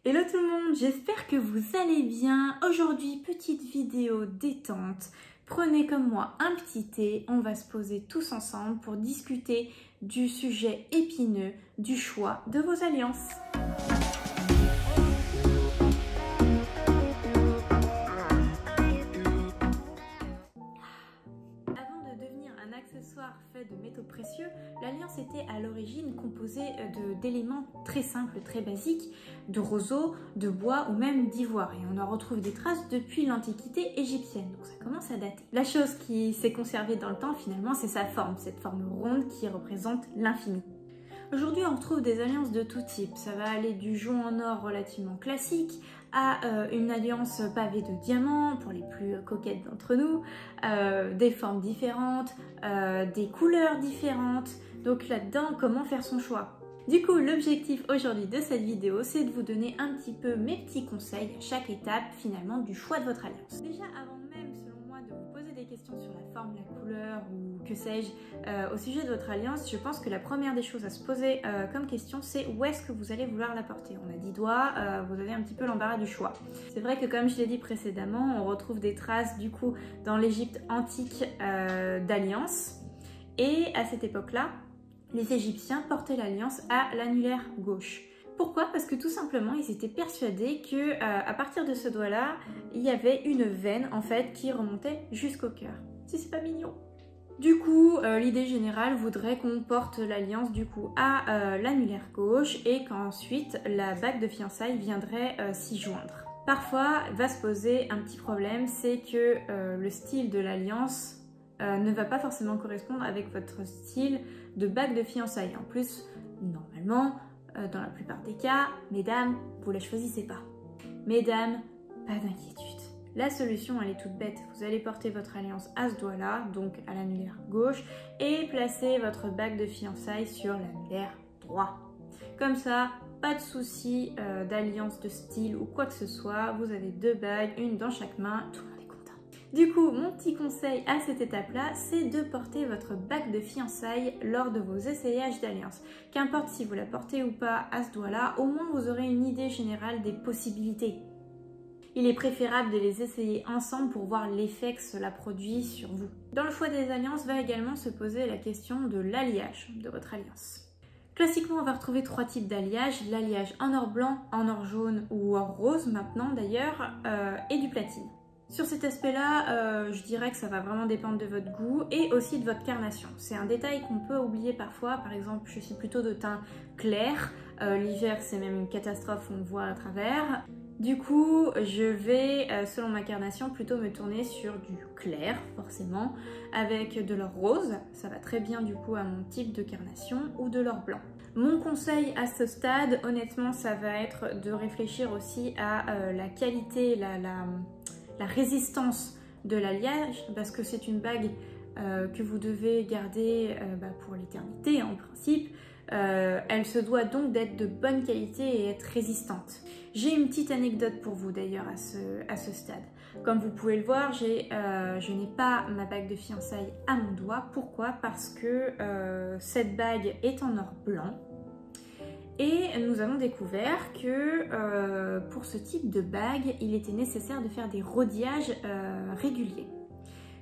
Hello tout le monde, j'espère que vous allez bien. Aujourd'hui, petite vidéo détente. Prenez comme moi un petit thé, on va se poser tous ensemble pour discuter du sujet épineux du choix de vos alliances. Accessoire fait de métaux précieux, l'alliance était à l'origine composée d'éléments très simples, très basiques, de roseaux, de bois ou même d'ivoire. Et on en retrouve des traces depuis l'Antiquité égyptienne, donc ça commence à dater. La chose qui s'est conservée dans le temps finalement, c'est sa forme, cette forme ronde qui représente l'infini. Aujourd'hui, on retrouve des alliances de tout type. Ça va aller du jonc en or relativement classique à une alliance pavée de diamants pour les plus coquettes d'entre nous, des formes différentes, des couleurs différentes. Donc là-dedans, comment faire son choix? Du coup, l'objectif aujourd'hui de cette vidéo, c'est de vous donner un petit peu mes petits conseils à chaque étape finalement du choix de votre alliance. Déjà, avant même, selon moi, de vous poser des questions sur la forme, la couleur ou que sais-je au sujet de votre alliance, je pense que la première des choses à se poser comme question, c'est où est-ce que vous allez vouloir la porter. On a 10 doigts, vous avez un petit peu l'embarras du choix. C'est vrai que comme je l'ai dit précédemment, on retrouve des traces du coup dans l'Égypte antique d'alliance. Et à cette époque-là, les Égyptiens portaient l'alliance à l'annulaire gauche. Pourquoi? Parce que tout simplement, ils étaient persuadés que à partir de ce doigt-là, il y avait une veine en fait qui remontait jusqu'au cœur. Si c'est pas mignon. Du coup, l'idée générale voudrait qu'on porte l'alliance du coup à l'annulaire gauche et qu'ensuite la bague de fiançailles viendrait s'y joindre. Parfois, va se poser un petit problème, c'est que le style de l'alliance ne va pas forcément correspondre avec votre style de bague de fiançailles. En plus, normalement, dans la plupart des cas, mesdames, vous la choisissez pas. Mesdames, pas d'inquiétude. La solution, elle est toute bête. Vous allez porter votre alliance à ce doigt-là, donc à l'annulaire gauche, et placer votre bague de fiançailles sur l'annulaire droit. Comme ça, pas de souci d'alliance de style ou quoi que ce soit. Vous avez deux bagues, une dans chaque main, tout le monde est content. Du coup, mon petit conseil à cette étape-là, c'est de porter votre bague de fiançailles lors de vos essayages d'alliance. Qu'importe si vous la portez ou pas à ce doigt-là, au moins vous aurez une idée générale des possibilités. Il est préférable de les essayer ensemble pour voir l'effet que cela produit sur vous. Dans le choix des alliances va également se poser la question de l'alliage de votre alliance. Classiquement, on va retrouver trois types d'alliage, l'alliage en or blanc, en or jaune ou or rose maintenant d'ailleurs, et du platine. Sur cet aspect-là, je dirais que ça va vraiment dépendre de votre goût et aussi de votre carnation. C'est un détail qu'on peut oublier parfois. Par exemple, je suis plutôt de teint clair. L'hiver, c'est même une catastrophe, on le voit à travers. Du coup, je vais, selon ma carnation, plutôt me tourner sur du clair, forcément, avec de l'or rose. Ça va très bien du coup à mon type de carnation ou de l'or blanc. Mon conseil à ce stade, honnêtement, ça va être de réfléchir aussi à la qualité, la résistance de l'alliage, parce que c'est une bague que vous devez garder pour l'éternité en principe. Elle se doit donc d'être de bonne qualité et être résistante. J'ai une petite anecdote pour vous d'ailleurs à ce stade. Comme vous pouvez le voir, je n'ai pas ma bague de fiançailles à mon doigt. Pourquoi? Parce que cette bague est en or blanc. Et nous avons découvert que pour ce type de bague, il était nécessaire de faire des rodillages réguliers.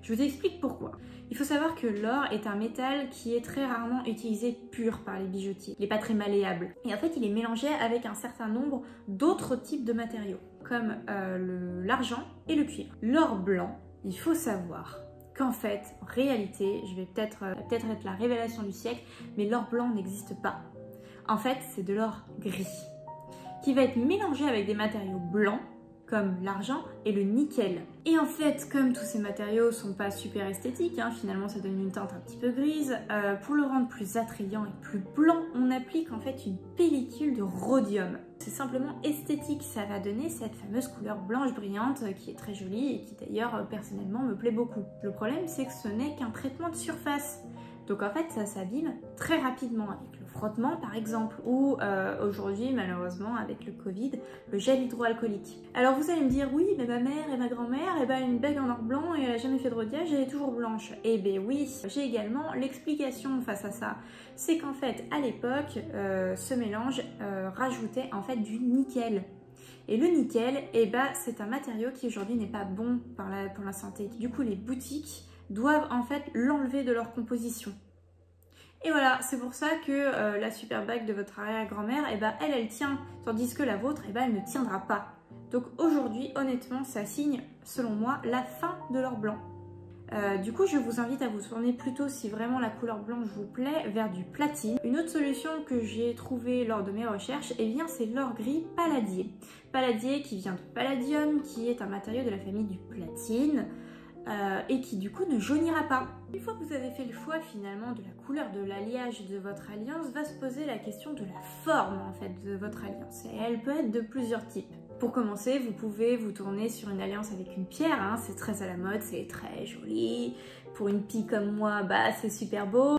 Je vous explique pourquoi. Il faut savoir que l'or est un métal qui est très rarement utilisé pur par les bijoutiers. Il n'est pas très malléable. Et en fait, il est mélangé avec un certain nombre d'autres types de matériaux, comme l'argent et le cuivre. L'or blanc, il faut savoir qu'en fait, en réalité, je vais peut-être être la révélation du siècle, mais l'or blanc n'existe pas. En fait, c'est de l'or gris, qui va être mélangé avec des matériaux blancs, comme l'argent et le nickel. Et en fait, comme tous ces matériaux sont pas super esthétiques, finalement ça donne une teinte un petit peu grise, pour le rendre plus attrayant et plus blanc, on applique en fait une pellicule de rhodium. C'est simplement esthétique, ça va donner cette fameuse couleur blanche brillante qui est très jolie et qui d'ailleurs personnellement me plaît beaucoup. Le problème, c'est que ce n'est qu'un traitement de surface. Donc en fait, ça s'abîme très rapidement avec le frottement par exemple, ou aujourd'hui malheureusement avec le Covid, le gel hydroalcoolique. Alors vous allez me dire, oui, mais ma mère et ma grand-mère, une bague en or blanc et elle n'a jamais fait de rodiage, elle est toujours blanche. Eh bien oui, j'ai également l'explication face à ça. C'est qu'en fait, à l'époque, ce mélange rajoutait en fait du nickel. Et le nickel, eh ben, c'est un matériau qui aujourd'hui n'est pas bon pour la santé. Du coup, les boutiques doivent en fait l'enlever de leur composition. Et voilà, c'est pour ça que la super bague de votre arrière-grand-mère, eh ben, elle tient, tandis que la vôtre, eh ben, elle ne tiendra pas. Donc aujourd'hui, honnêtement, ça signe, selon moi, la fin de l'or blanc. Du coup, je vous invite à vous tourner plutôt, si vraiment la couleur blanche vous plaît, vers du platine. Une autre solution que j'ai trouvée lors de mes recherches, eh bien, c'est l'or gris palladier. Palladier qui vient de palladium, qui est un matériau de la famille du platine. Et qui du coup ne jaunira pas. Une fois que vous avez fait le choix finalement de la couleur de l'alliage de votre alliance, va se poser la question de la forme en fait de votre alliance. Et elle peut être de plusieurs types. Pour commencer, vous pouvez vous tourner sur une alliance avec une pierre, hein, c'est très à la mode, c'est très joli. Pour une pie comme moi, bah c'est super beau.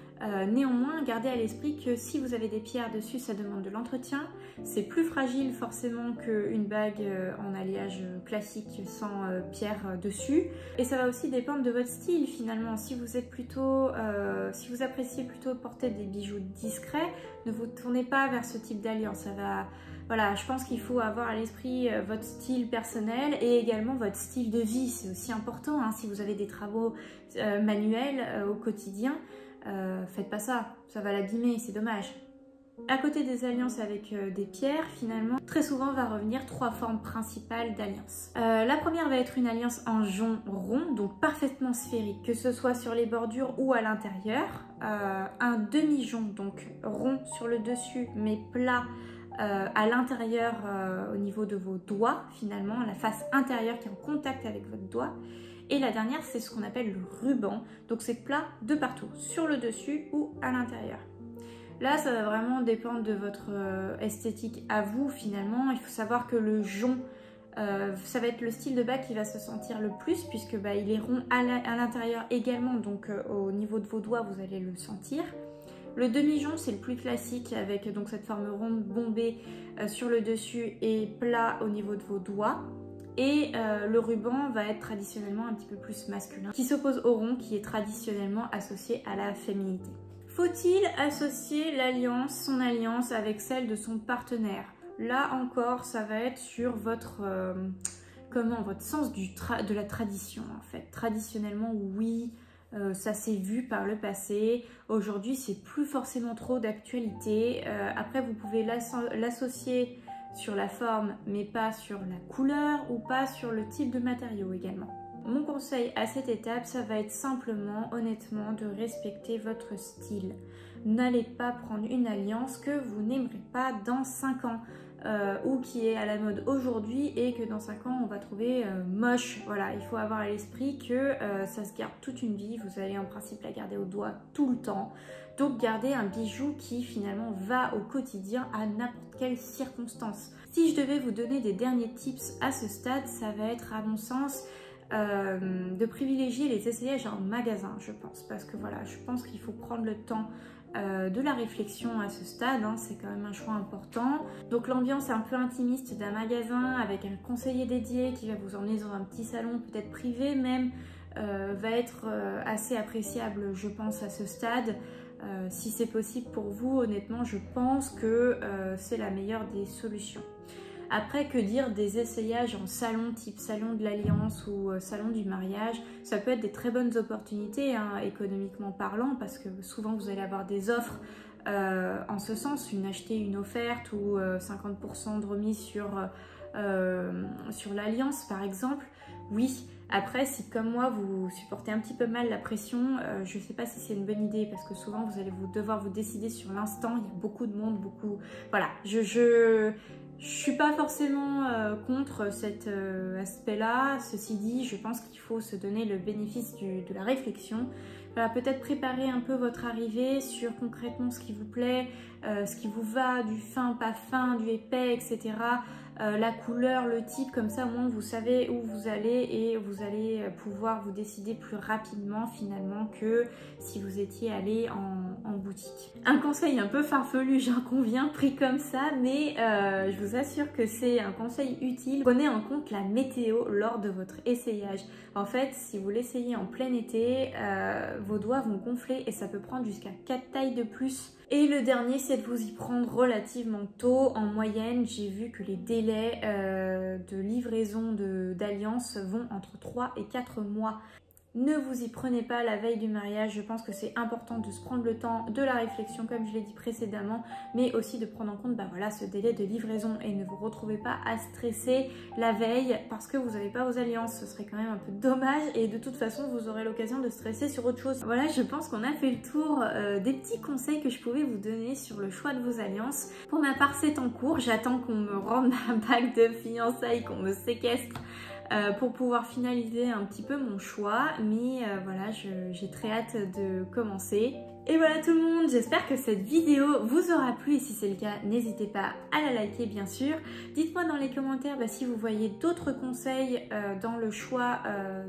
Néanmoins, gardez à l'esprit que si vous avez des pierres dessus, ça demande de l'entretien. C'est plus fragile forcément qu'une bague en alliage classique sans pierre dessus. Et ça va aussi dépendre de votre style finalement. Si vous êtes plutôt, si vous appréciez plutôt porter des bijoux discrets, ne vous tournez pas vers ce type d'alliance. Ça va, voilà, je pense qu'il faut avoir à l'esprit votre style personnel et également votre style de vie. C'est aussi important, hein, si vous avez des travaux manuels au quotidien. Faites pas ça, ça va l'abîmer, c'est dommage. À côté des alliances avec des pierres, finalement, très souvent va revenir 3 formes principales d'alliances. La première va être une alliance en jonc rond, donc parfaitement sphérique, que ce soit sur les bordures ou à l'intérieur. Un demi-jonc, donc rond sur le dessus, mais plat à l'intérieur au niveau de vos doigts, finalement, la face intérieure qui est en contact avec votre doigt. Et la dernière, c'est ce qu'on appelle le ruban. Donc c'est plat de partout, sur le dessus ou à l'intérieur. Là, ça va vraiment dépendre de votre esthétique à vous finalement. Il faut savoir que le jonc, ça va être le style de bague qui va se sentir le plus puisque bah, il est rond à l'intérieur également. Donc au niveau de vos doigts, vous allez le sentir. Le demi-jonc, c'est le plus classique avec donc cette forme ronde bombée sur le dessus et plat au niveau de vos doigts. Et le ruban va être traditionnellement un petit peu plus masculin, qui s'oppose au rond, qui est traditionnellement associé à la féminité. Faut-il associer l'alliance, son alliance, avec celle de son partenaire? Là encore, ça va être sur votre, votre sens de la tradition en fait. Traditionnellement, oui, ça s'est vu par le passé. Aujourd'hui, c'est plus forcément trop d'actualité. Après, vous pouvez l'associer sur la forme mais pas sur la couleur ou pas sur le type de matériau également. Mon conseil à cette étape, ça va être simplement, honnêtement, de respecter votre style. N'allez pas prendre une alliance que vous n'aimerez pas dans 5 ans ou qui est à la mode aujourd'hui et que dans 5 ans on va trouver moche. Voilà, il faut avoir à l'esprit que ça se garde toute une vie, vous allez en principe la garder au doigt tout le temps. Donc gardez un bijou qui finalement va au quotidien à n'importe quelle circonstance. Si je devais vous donner des derniers tips à ce stade, ça va être à mon sens de privilégier les essayages en magasin, je pense. Parce que voilà, je pense qu'il faut prendre le temps de la réflexion à ce stade, hein, c'est quand même un choix important. Donc l'ambiance un peu intimiste d'un magasin avec un conseiller dédié qui va vous emmener dans un petit salon, peut-être privé même, va être assez appréciable, je pense, à ce stade. Si c'est possible pour vous, honnêtement, je pense que c'est la meilleure des solutions. Après, que dire des essayages en salon, type salon de l'alliance ou salon du mariage, ça peut être des très bonnes opportunités, hein, économiquement parlant, parce que souvent vous allez avoir des offres en ce sens, une achetée, une offerte ou 50% de remise sur l'alliance par exemple. Oui, après si comme moi vous supportez un petit peu mal la pression, je ne sais pas si c'est une bonne idée parce que souvent vous allez devoir vous décider sur l'instant, il y a beaucoup de monde, Voilà, je suis pas forcément contre cet aspect-là. Ceci dit, je pense qu'il faut se donner le bénéfice de la réflexion. Voilà, peut-être préparer un peu votre arrivée sur concrètement ce qui vous plaît, ce qui vous va, du fin, pas fin, du épais, etc. La couleur, le type, comme ça au moins vous savez où vous allez et vous allez pouvoir vous décider plus rapidement finalement que si vous étiez allé en boutique. Un conseil un peu farfelu, j'en conviens, pris comme ça, mais je vous assure que c'est un conseil utile. Prenez en compte la météo lors de votre essayage. En fait, si vous l'essayez en plein été, vos doigts vont gonfler et ça peut prendre jusqu'à 4 tailles de plus. Et le dernier, c'est de vous y prendre relativement tôt. En moyenne, j'ai vu que les délais de livraison d'alliances vont entre 3 et 4 mois. Ne vous y prenez pas la veille du mariage, je pense que c'est important de se prendre le temps de la réflexion comme je l'ai dit précédemment, mais aussi de prendre en compte voilà, ce délai de livraison et ne vous retrouvez pas à stresser la veille parce que vous n'avez pas vos alliances, ce serait quand même un peu dommage et de toute façon vous aurez l'occasion de stresser sur autre chose. Voilà, je pense qu'on a fait le tour des petits conseils que je pouvais vous donner sur le choix de vos alliances. Pour ma part c'est en cours, j'attends qu'on me rende ma bague de fiançailles, qu'on me séquestre pour pouvoir finaliser un petit peu mon choix, mais voilà, j'ai très hâte de commencer. Et voilà tout le monde, j'espère que cette vidéo vous aura plu et si c'est le cas, n'hésitez pas à la liker bien sûr. Dites-moi dans les commentaires si vous voyez d'autres conseils dans le choix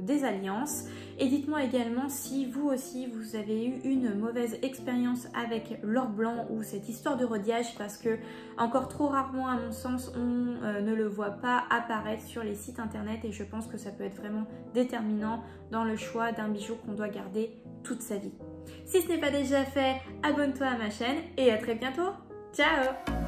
des alliances et dites-moi également si vous aussi vous avez eu une mauvaise expérience avec l'or blanc ou cette histoire de rodiage parce que encore trop rarement à mon sens on ne le voit pas apparaître sur les sites internet et je pense que ça peut être vraiment déterminant dans le choix d'un bijou qu'on doit garder toute sa vie. Si ce n'est pas déjà fait, abonne-toi à ma chaîne et à très bientôt. Ciao!